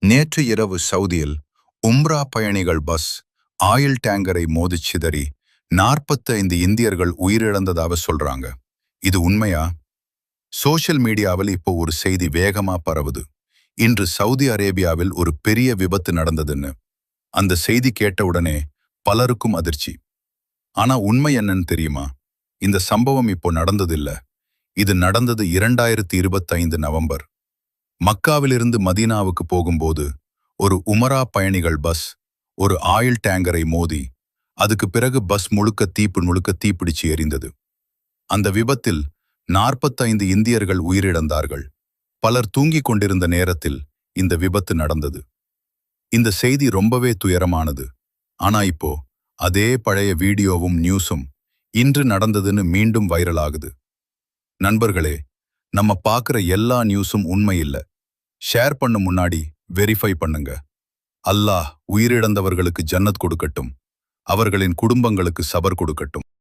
நேற்று இரவு சவுதியில் உம்ரா பயணிகள் பஸ் ஆயில் டேங்கரை மோதிச் சிதறி 45 இந்தியர்கள் உயிரிழந்ததாக சொல்றாங்க. இது உண்மையா? சோஷியல் மீடியாவில் இப்போ ஒரு செய்தி வேகமா பரவுது. இன்று சவுதி அரேபியாவில் ஒரு பெரிய விபத்து நடந்ததுன்னு. அந்த செய்தி கேட்ட உடனே பலருக்கும் அதிர்ச்சி. ஆனா உண்மை என்னன்னு தெரியுமா? இந்த சம்பவம் இப்போ நடந்ததில்ல. இது நடந்தது 2025 நவம்பர். மக்காவிலிருந்து மதீனாவுக்கு போகும்போது ஒரு உமரா பயணிகள் பஸ் ஒரு ஆயில் டேங்கரை மோதி அதுக்கு பிறகு பஸ் முழுக்க தீப்பிடிச்சு எரிந்தது. அந்த விபத்தில் 45 இந்தியர்கள் உயிரிழந்தார்கள். பலர் தூங்கிக் கொண்டிருந்த நேரத்தில் இந்த விபத்து நடந்தது. இந்த செய்தி ரொம்பவே துயரமானது. ஆனா இப்போ அதே பழைய வீடியோவும் நியூஸும் இன்று நடந்ததுன்னு மீண்டும் வைரல் ஆகுது. நண்பர்களே, நம்ம பார்க்குற எல்லா நியூஸும் உண்மை இல்ல. ஷேர் பண்ண முன்னாடி வெரிஃபை பண்ணுங்க. அல்லாஹ் உயிரிழந்தவர்களுக்கு ஜன்னத் கொடுக்கட்டும். அவர்களின் குடும்பங்களுக்கு சபர் கொடுக்கட்டும்.